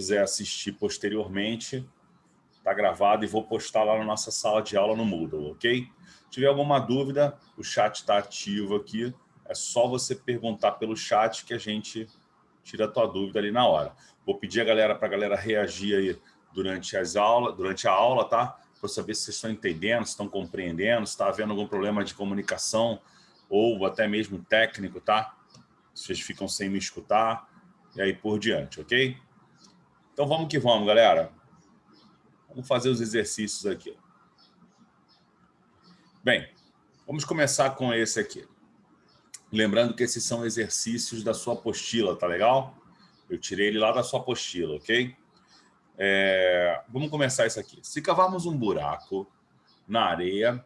quiser assistir posteriormente, está gravado e vou postar lá na nossa sala de aula no Moodle, ok? Se tiver alguma dúvida, o chat está ativo aqui. É só você perguntar pelo chat que a gente tira a tua dúvida ali na hora. Vou pedir para a galera reagir aí durante a aula, tá? Para saber se vocês estão entendendo, se estão compreendendo, se está havendo algum problema de comunicação ou até mesmo técnico, tá? Se vocês ficam sem me escutar e aí por diante, ok? Então vamos que vamos, galera. Vamos fazer os exercícios aqui. Bem, vamos começar com esse aqui. Lembrando que esses são exercícios da sua apostila, tá legal? Eu tirei ele lá da sua apostila, ok? Vamos começar isso aqui. Se cavarmos um buraco na areia,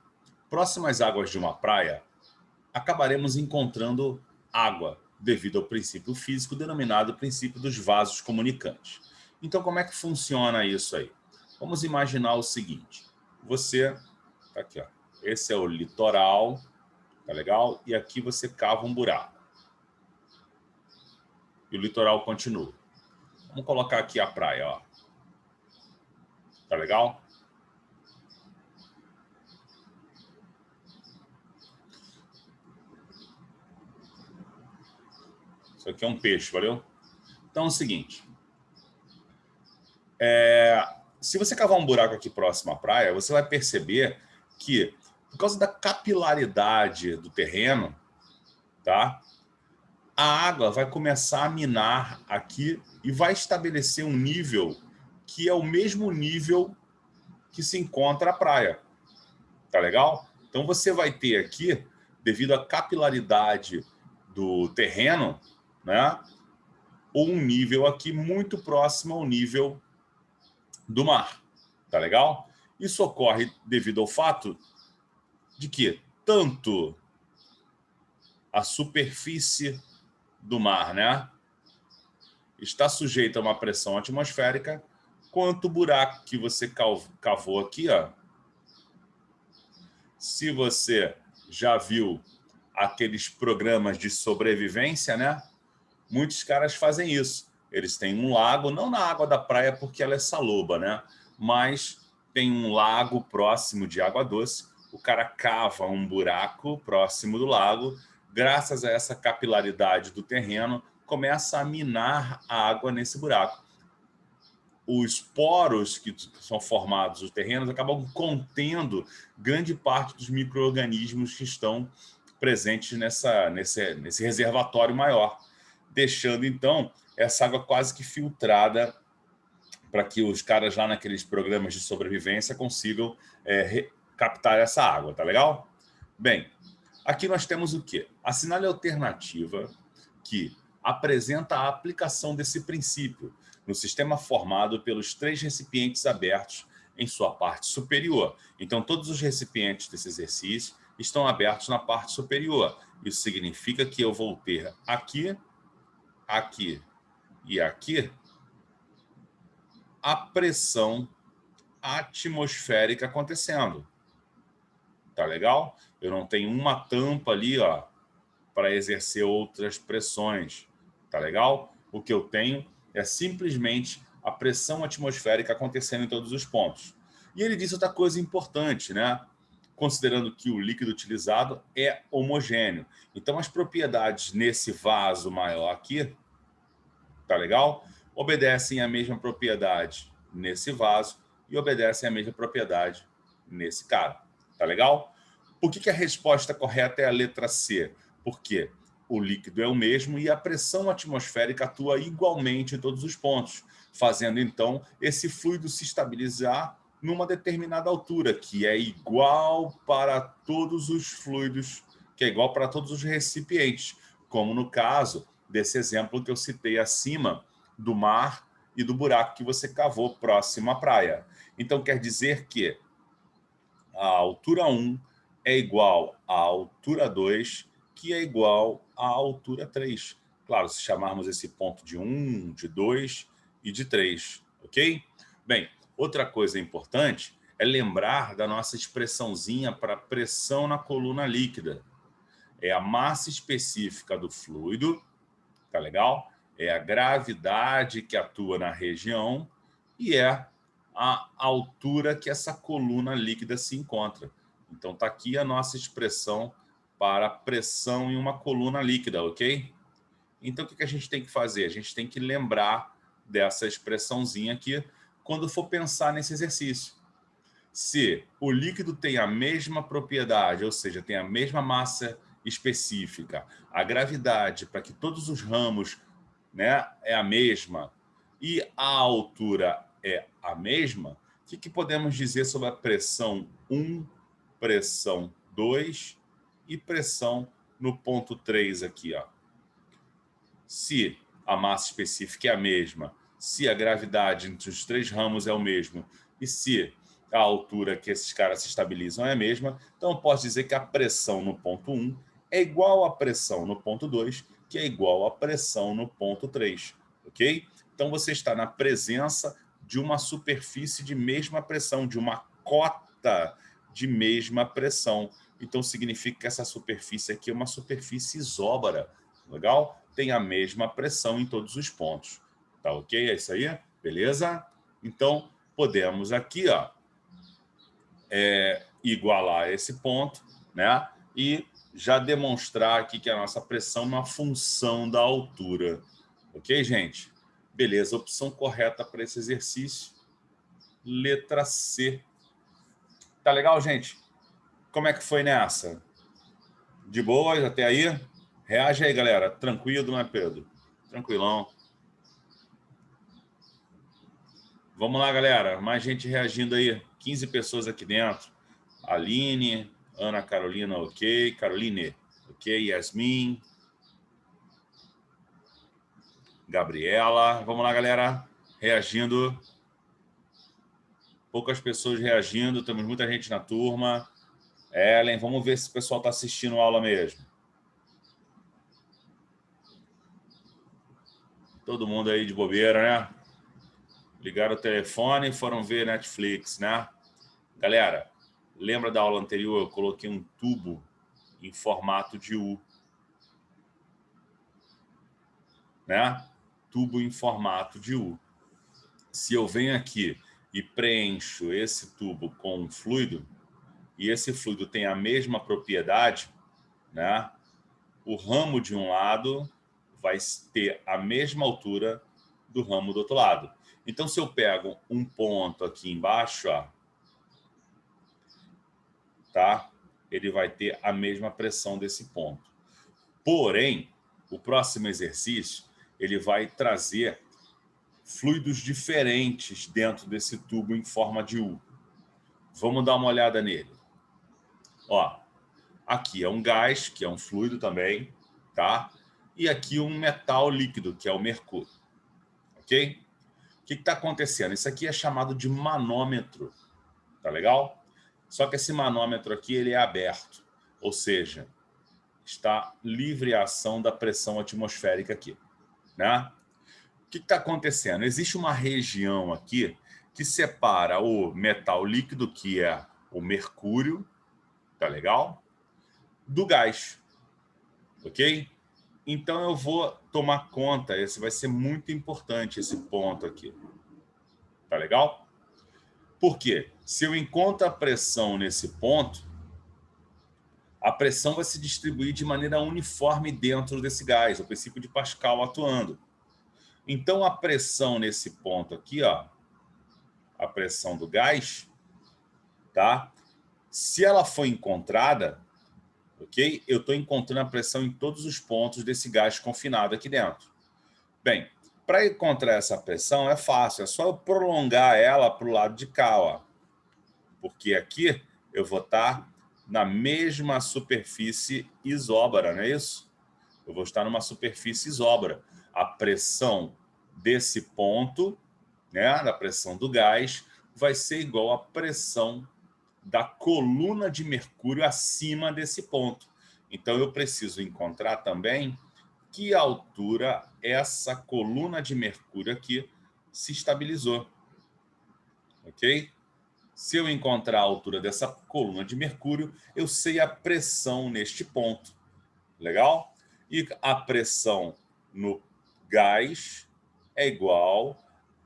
próximo às águas de uma praia, acabaremos encontrando água, devido ao princípio físico denominado princípio dos vasos comunicantes. Então, como é que funciona isso aí? Vamos imaginar o seguinte. Você, tá aqui, ó. Esse é o litoral, tá legal? E aqui você cava um buraco. E o litoral continua. Vamos colocar aqui a praia, ó. Tá legal? Isso aqui é um peixe, valeu? Então é o seguinte. Se você cavar um buraco aqui próximo à praia, você vai perceber que, por causa da capilaridade do terreno, tá? A água vai começar a minar aqui e vai estabelecer um nível que é o mesmo nível que se encontra a praia. Tá legal? Então você vai ter aqui, devido à capilaridade do terreno, né, um nível aqui muito próximo ao nível do mar. Tá legal? Isso ocorre devido ao fato de que tanto a superfície do mar, né, está sujeita a uma pressão atmosférica, quanto o buraco que você cavou aqui, ó. Se você já viu aqueles programas de sobrevivência, né? Muitos caras fazem isso. Eles têm um lago, não na água da praia porque ela é saloba, né? Mas tem um lago próximo de água doce. O cara cava um buraco próximo do lago. Graças a essa capilaridade do terreno, começa a minar a água nesse buraco. Os poros que são formados nos terrenos acabam contendo grande parte dos micro-organismos que estão presentes nesse reservatório maior, deixando, então, essa água quase que filtrada para que os caras lá naqueles programas de sobrevivência consigam captar essa água, tá legal? Bem, aqui nós temos o quê? A sinale alternativa que apresenta a aplicação desse princípio no sistema formado pelos 3 recipientes abertos em sua parte superior. Então, todos os recipientes desse exercício estão abertos na parte superior. Isso significa que eu vou ter aqui, aqui e aqui a pressão atmosférica acontecendo. Tá legal? Eu não tenho uma tampa ali, ó, para exercer outras pressões. Tá legal? O que eu tenho é simplesmente a pressão atmosférica acontecendo em todos os pontos. E ele disse outra coisa importante, né? Considerando que o líquido utilizado é homogêneo. Então, as propriedades nesse vaso maior aqui, tá legal? Obedecem à mesma propriedade nesse vaso e obedecem à mesma propriedade nesse cara. Tá legal? Por que a resposta correta é a letra C? Porque o líquido é o mesmo e a pressão atmosférica atua igualmente em todos os pontos, fazendo, então, esse fluido se estabilizar numa determinada altura, que é igual para todos os fluidos, que é igual para todos os recipientes, como no caso desse exemplo que eu citei acima, do mar e do buraco que você cavou próximo à praia. Então, quer dizer que a altura 1 é igual à altura 2, que é igual à altura 3. Claro, se chamarmos esse ponto de 1, de 2 e de 3, ok? Bem, outra coisa importante é lembrar da nossa expressãozinha para pressão na coluna líquida. É a massa específica do fluido, tá legal? é a gravidade que atua na região e é a altura que essa coluna líquida se encontra. Então, está aqui a nossa expressão para pressão em uma coluna líquida, ok? Então, o que a gente tem que fazer? A gente tem que lembrar dessa expressãozinha aqui quando for pensar nesse exercício. Se o líquido tem a mesma propriedade, ou seja, tem a mesma massa específica, a gravidade para que todos os ramos, né, é a mesma e a altura é a mesma, o que podemos dizer sobre a pressão 1, pressão 2 e pressão no ponto 3 aqui, ó? Se a massa específica é a mesma, se a gravidade entre os três ramos é o mesmo e se a altura que esses caras se estabilizam é a mesma, então eu posso dizer que a pressão no ponto 1 é igual à pressão no ponto 2, que é igual à pressão no ponto 3, ok? Então você está na presença de uma superfície de mesma pressão, de uma cota de mesma pressão. Então significa que essa superfície aqui é uma superfície isóbara, legal? Tem a mesma pressão em todos os pontos. Tá ok? É isso aí? Beleza? Então, podemos aqui, ó, igualar esse ponto, né? E já demonstrar aqui que a nossa pressão é uma função da altura. Ok, gente? Beleza, opção correta para esse exercício. Letra C. Tá legal, gente? Como é que foi nessa? De boas até aí? Reage aí, galera. Tranquilo, não é, Pedro? Tranquilão. Vamos lá, galera. Mais gente reagindo aí. 15 pessoas aqui dentro. Aline, Ana Carolina, ok. Caroline, ok. Yasmin. Gabriela. Vamos lá, galera. Reagindo. Poucas pessoas reagindo. Temos muita gente na turma. Ellen, vamos ver se o pessoal está assistindo a aula mesmo. Todo mundo aí de bobeira, né? Ligaram o telefone e foram ver Netflix, né? Galera, lembra da aula anterior? Eu coloquei um tubo em formato de U, né? Tubo em formato de U. Se eu venho aqui e preencho esse tubo com um fluido, e esse fluido tem a mesma propriedade, né? O ramo de um lado vai ter a mesma altura do ramo do outro lado. Então, se eu pego um ponto aqui embaixo, ó, tá? Ele vai ter a mesma pressão desse ponto. Porém, o próximo exercício, ele vai trazer fluidos diferentes dentro desse tubo em forma de U. Vamos dar uma olhada nele. Ó, aqui é um gás, que é um fluido também, tá? E aqui um metal líquido, que é o mercúrio. Ok? O que está acontecendo? Isso aqui é chamado de manômetro, tá legal? Só que esse manômetro aqui ele é aberto, ou seja, está livre a ação da pressão atmosférica aqui, né? O que está acontecendo? Existe uma região aqui que separa o metal líquido, que é o mercúrio, tá legal? Do gás, ok? Então eu vou tomar conta, esse vai ser muito importante, esse ponto aqui, tá legal? Por quê? Se eu encontro a pressão nesse ponto, a pressão vai se distribuir de maneira uniforme dentro desse gás, o princípio de Pascal atuando. Então, a pressão nesse ponto aqui, ó, a pressão do gás, tá? Se ela for encontrada, ok? Eu estou encontrando a pressão em todos os pontos desse gás confinado aqui dentro. Bem, para encontrar essa pressão é fácil, é só eu prolongar ela para o lado de cá, ó. Porque aqui eu vou estar na mesma superfície isóbara, não é isso? Eu vou estar numa superfície isóbara. A pressão desse ponto, né, da pressão do gás, vai ser igual à pressão da coluna de mercúrio acima desse ponto. Então, eu preciso encontrar também que altura essa coluna de mercúrio aqui se estabilizou. Ok? Se eu encontrar a altura dessa coluna de mercúrio, eu sei a pressão neste ponto. Legal? E a pressão no gás é igual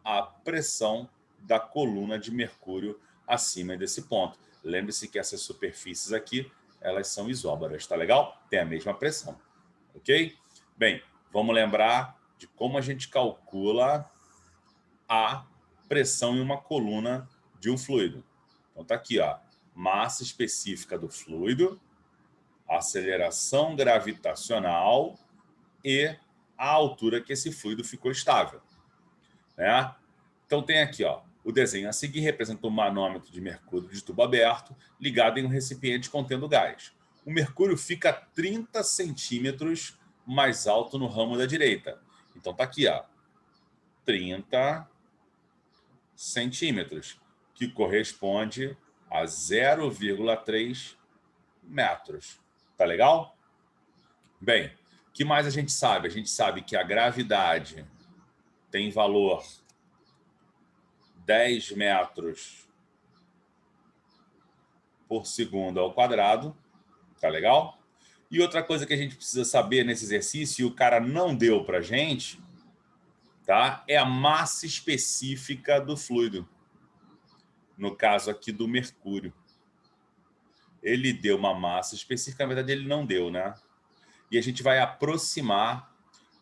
à pressão da coluna de mercúrio acima desse ponto. Lembre-se que essas superfícies aqui, elas são isóbaras, tá legal? Tem a mesma pressão, ok? Bem, vamos lembrar de como a gente calcula a pressão em uma coluna de um fluido. Então tá aqui, ó, massa específica do fluido, aceleração gravitacional e a altura que esse fluido ficou estável, né? Então tem aqui, ó, o desenho a seguir representa um manômetro de mercúrio de tubo aberto ligado em um recipiente contendo gás. O mercúrio fica 30 centímetros mais alto no ramo da direita. Então tá aqui, ó, 30 centímetros, que corresponde a 0,3 metros. Tá legal? Bem, o que mais a gente sabe? A gente sabe que a gravidade tem valor 10 metros por segundo ao quadrado. Tá legal? E outra coisa que a gente precisa saber nesse exercício, e o cara não deu pra gente, tá? É a massa específica do fluido. No caso aqui do mercúrio. Ele deu uma massa específica, na verdade ele não deu, né? E a gente vai aproximar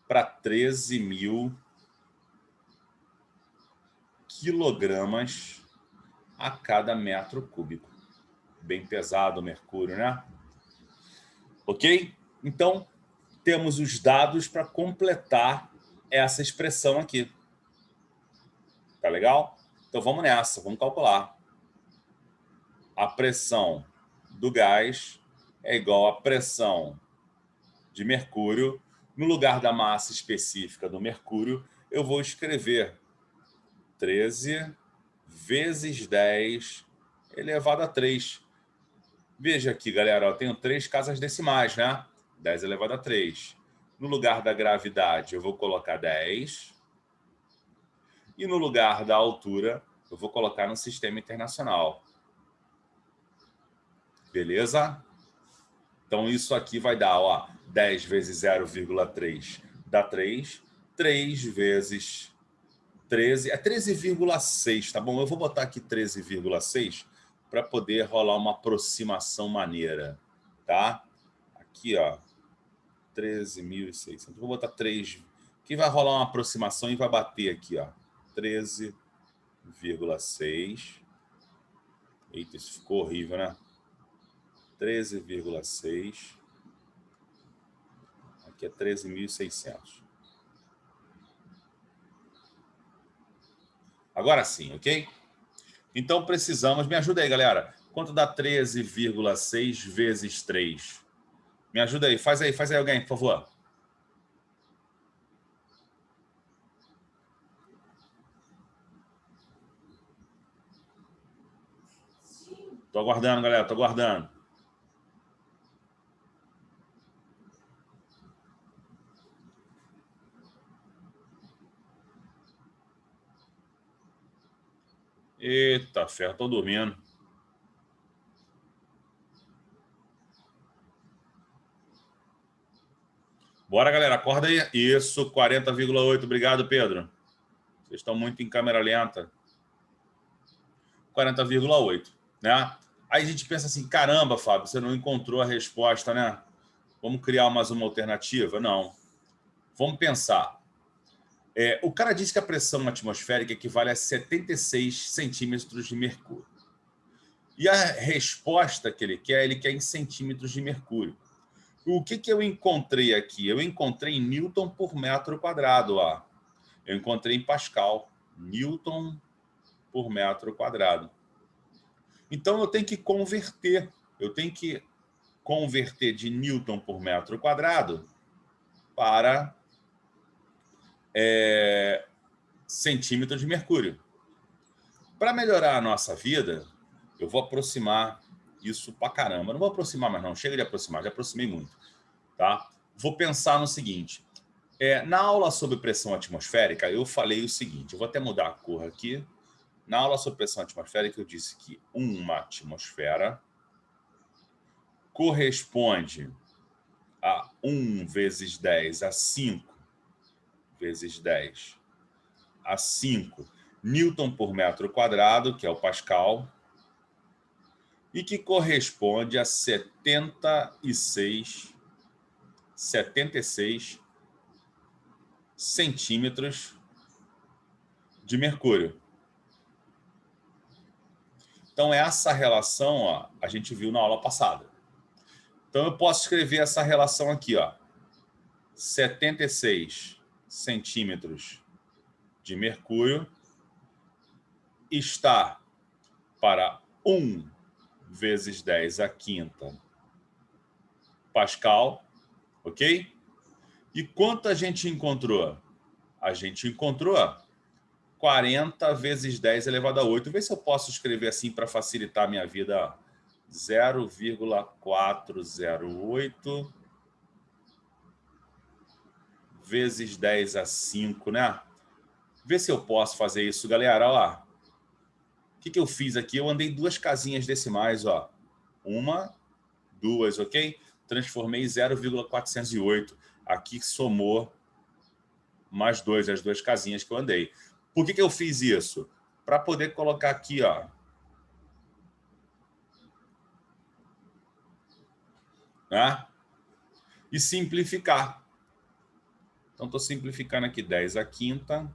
para 13 mil quilogramas a cada metro cúbico. Bem pesado o mercúrio, né? Ok? Então, temos os dados para completar essa expressão aqui. Tá legal? Então, vamos nessa, vamos calcular. A pressão do gás é igual à pressão de mercúrio. No lugar da massa específica do mercúrio, eu vou escrever 13 vezes 10 elevado a 3. Veja aqui, galera, eu tenho 3 casas decimais, né? 10 elevado a 3. No lugar da gravidade, eu vou colocar 10. E no lugar da altura, eu vou colocar no sistema internacional. Beleza? Então, isso aqui vai dar, ó, 10 vezes 0,3 dá 3. 3 vezes 13, é 13,6, tá bom? Eu vou botar aqui 13,6 para poder rolar uma aproximação maneira, tá? Aqui, ó, 13.600. Vou botar 3, que vai rolar uma aproximação e vai bater aqui, ó, 13,6. Eita, isso ficou horrível, né? 13,6. Aqui é 13.600. Agora sim, ok? Então precisamos... Me ajuda aí, galera. Quanto dá 13,6 vezes 3? Me ajuda aí. Faz aí alguém, por favor. Tô aguardando, galera. Tô aguardando. Eita, ferro. Tô dormindo. Bora, galera. Acorda aí. Isso, 40,8. Obrigado, Pedro. Vocês estão muito em câmera lenta. 40,8, né? Aí a gente pensa assim, caramba, Fábio, você não encontrou a resposta, né? Vamos criar mais uma alternativa? Não. Vamos pensar. O cara disse que a pressão atmosférica equivale a 76 centímetros de mercúrio. E a resposta que ele quer em centímetros de mercúrio. O que eu encontrei aqui? Eu encontrei em Newton por metro quadrado lá. Eu encontrei em Pascal. Newton por metro quadrado. Então eu tenho que converter. Eu tenho que converter de Newton por metro quadrado para centímetros de mercúrio. Para melhorar a nossa vida, eu vou aproximar isso pra caramba. Não vou aproximar mais não, chega de aproximar, já aproximei muito. Tá? Vou pensar no seguinte. Na aula sobre pressão atmosférica, eu falei o seguinte, eu vou até mudar a cor aqui. Na aula sobre pressão atmosférica, eu disse que uma atmosfera corresponde a 1 vezes 10 a 5 vezes 10 a 5 Newton por metro quadrado, que é o Pascal, e que corresponde a 76 centímetros de mercúrio. Então, essa relação, ó, a gente viu na aula passada. Então, eu posso escrever essa relação aqui, ó, 76 centímetros de mercúrio está para 1 vezes 10 a quinta Pascal, ok? E quanto a gente encontrou? A gente encontrou 40 vezes 10 elevado a 8. Vê se eu posso escrever assim para facilitar a minha vida. 0,408 vezes 10 a 5, né? Vê se eu posso fazer isso, galera. Olha lá. O que eu fiz aqui? Eu andei 2 casinhas decimais, ó. 1, 2, ok? Transformei em 0,408. Aqui somou mais 2, as 2 casinhas que eu andei. Por que eu fiz isso? Para poder colocar aqui, ó, né? E simplificar. Então, estou simplificando aqui 10 a quinta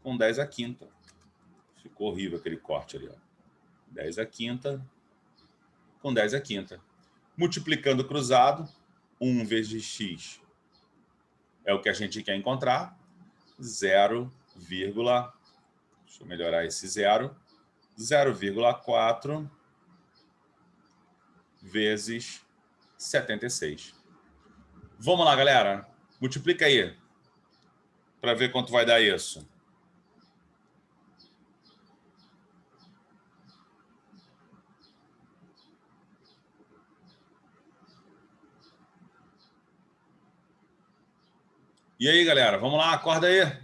com 10 a quinta. Ficou horrível aquele corte ali, ó. 10 a quinta com 10 a quinta. Multiplicando cruzado, 1 vezes x é o que a gente quer encontrar. 0, deixa eu melhorar esse 0,4 vezes 76. Vamos lá, galera. Multiplica aí para ver quanto vai dar isso. E aí, galera? Vamos lá, acorda aí.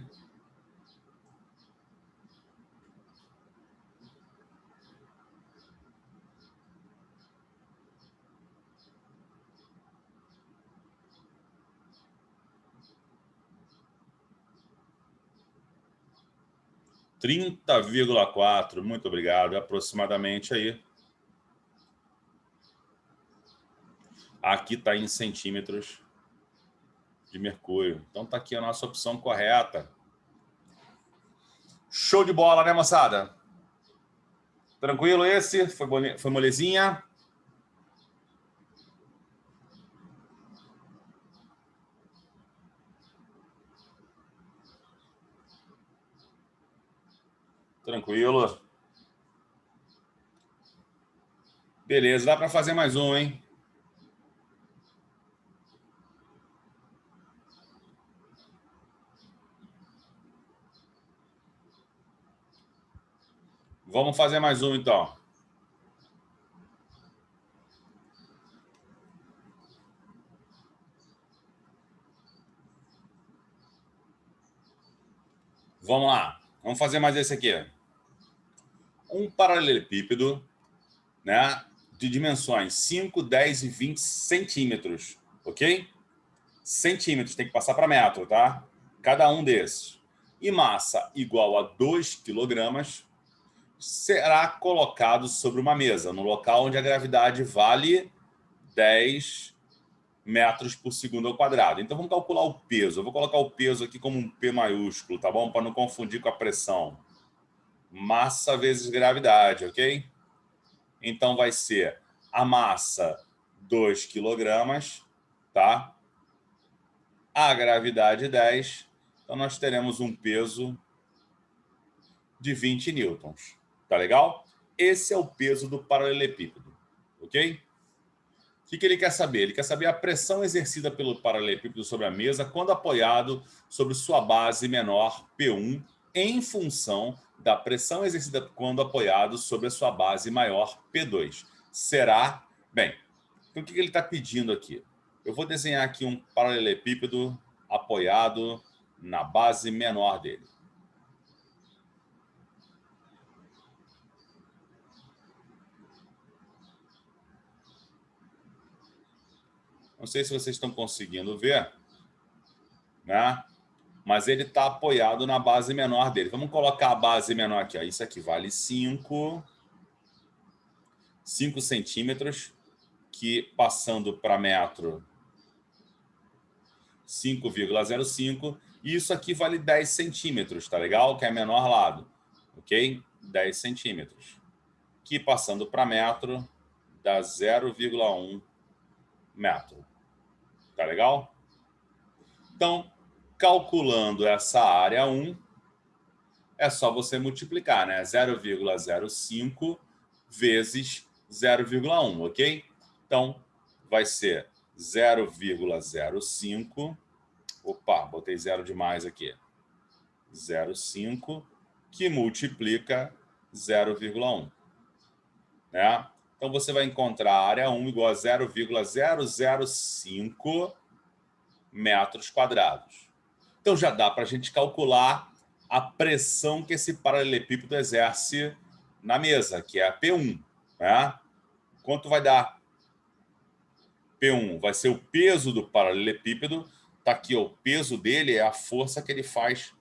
(30,4). Muito obrigado. Aproximadamente aí. Aqui está em centímetros de mercúrio. Então está aqui a nossa opção correta. Show de bola, né, moçada? Tranquilo esse? Foi molezinha? Tranquilo. Beleza, dá para fazer mais um, hein? Vamos fazer mais um, então. Vamos lá. Vamos fazer mais esse aqui. Um paralelepípedo, né, de dimensões 5, 10 e 20 centímetros, ok? Centímetros, tem que passar para metro, tá? Cada um desses. E massa igual a 2 quilogramas será colocado sobre uma mesa, no local onde a gravidade vale 10 metros por segundo ao quadrado. Então, vamos calcular o peso. Eu vou colocar o peso aqui como um P maiúsculo, tá bom? Para não confundir com a pressão. Massa vezes gravidade, ok? Então, vai ser a massa 2 quilogramas, tá? A gravidade 10. Então, nós teremos um peso de 20 newtons. Tá legal? Esse é o peso do paralelepípedo, ok? O que ele quer saber? Ele quer saber a pressão exercida pelo paralelepípedo sobre a mesa quando apoiado sobre sua base menor P1 em função da pressão exercida quando apoiado sobre a sua base maior P2. Será? Bem, então o que ele está pedindo aqui? Eu vou desenhar aqui um paralelepípedo apoiado na base menor dele. Não sei se vocês estão conseguindo ver, né? mas ele está apoiado na base menor dele. Vamos colocar a base menor aqui. Ó. Isso aqui vale 5 centímetros, que passando para metro, 5,05. E isso aqui vale 10 centímetros, tá legal? Que é menor lado, ok? 10 centímetros. Que passando para metro, dá 0,1 metro. Tá legal? Então, calculando essa área 1, é só você multiplicar, né? 0,05 vezes 0,1, ok? Então, vai ser 0,05. Opa, botei zero demais aqui. 0,5 que multiplica 0,1. Né? Então, você vai encontrar a área 1 igual a 0,005 metros quadrados. Então, já dá para a gente calcular a pressão que esse paralelepípedo exerce na mesa, que é a P1. Né? Quanto vai dar? P1 vai ser o peso do paralelepípedo. Está aqui, ó, o peso dele é a força que ele faz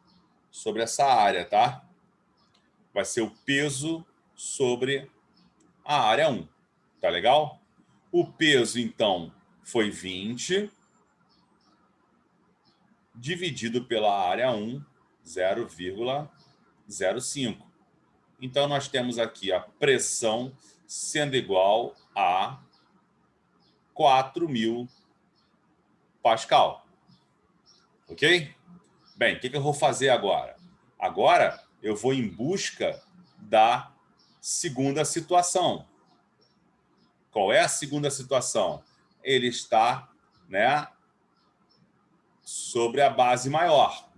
sobre essa área, tá? Vai ser o peso sobre a área 1. Tá legal? O peso, então, foi 20 dividido pela área 1, 0,05. Então, nós temos aqui a pressão sendo igual a 4.000 Pascal. Ok? Bem, o que eu vou fazer agora? Agora, eu vou em busca da segunda situação. Qual é a segunda situação? Ele está, né, sobre a base maior,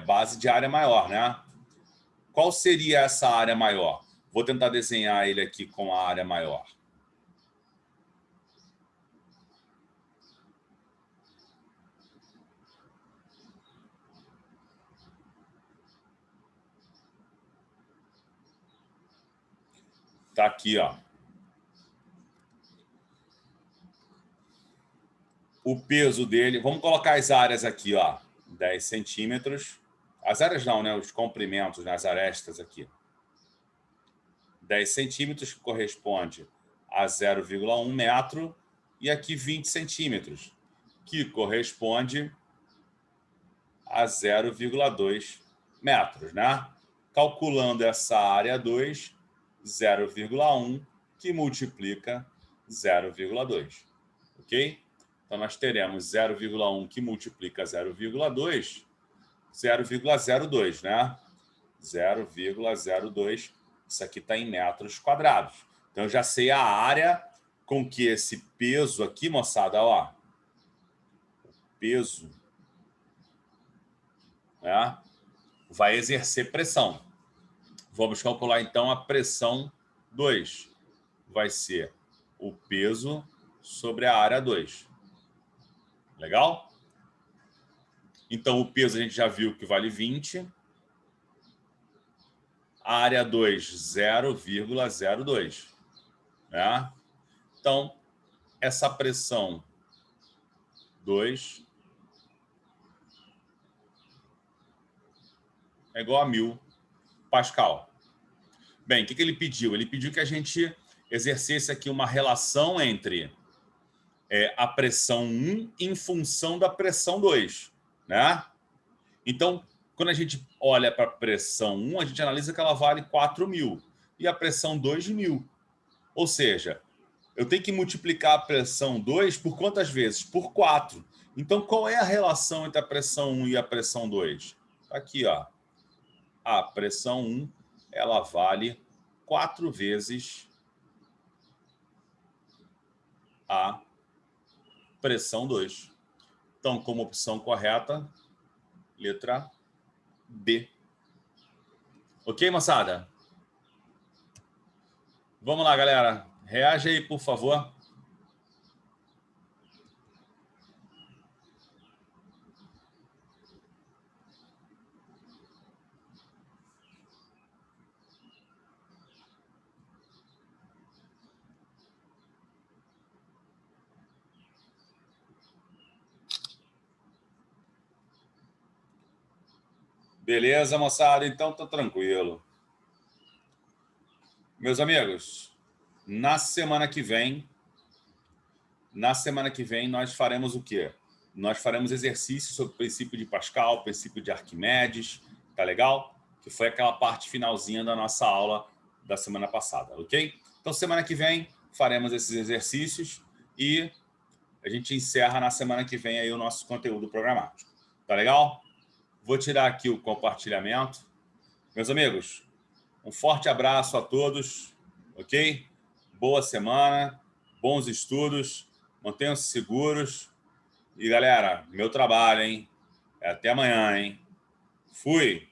base de área maior, né? Qual seria essa área maior? Vou tentar desenhar ele aqui com a área maior. Tá aqui, ó. O peso dele, vamos colocar as áreas aqui, ó. 10 centímetros. As áreas não, né? Os comprimentos, né? As arestas aqui. 10 centímetros, que corresponde a 0,1 metro. E aqui 20 centímetros, que corresponde a 0,2 metros, né? Calculando essa área 2, 0,1, que multiplica 0,2, ok? Então, nós teremos 0,1 que multiplica 0,2, 0,02, né? 0,02, isso aqui está em metros quadrados. Então, eu já sei a área com que esse peso aqui, moçada, ó, peso, né, vai exercer pressão. Vamos calcular, então, a pressão 2. Vai ser o peso sobre a área 2. Legal? Então, o peso a gente já viu que vale 20. A área 2, 0,02. Né? Então, essa pressão 2 é igual a 1.000 Pascal. Bem, o que ele pediu? Ele pediu que a gente exercesse aqui uma relação entre a pressão 1 em função da pressão 2. Né? Então, quando a gente olha para a pressão 1, a gente analisa que ela vale 4.000 e a pressão 2, 1.000. Ou seja, eu tenho que multiplicar a pressão 2 por quantas vezes? Por 4. Então, qual é a relação entre a pressão 1 e a pressão 2? Aqui, ó. A pressão 1, ela vale 4 vezes a pressão 2. Então, como opção correta, letra B. Ok, moçada? Vamos lá, galera. Reage aí, por favor. Beleza, moçada? Então tá tranquilo. Meus amigos, na semana que vem nós faremos o quê? Nós faremos exercícios sobre o princípio de Pascal, o princípio de Arquimedes, tá legal? Que foi aquela parte finalzinha da nossa aula da semana passada, ok? Então, semana que vem, faremos esses exercícios e a gente encerra na semana que vem aí o nosso conteúdo programático, tá legal? Vou tirar aqui o compartilhamento. Meus amigos, um forte abraço a todos, ok? Boa semana, bons estudos, mantenham-se seguros. E, galera, meu trabalho, hein? Até amanhã, hein? Fui!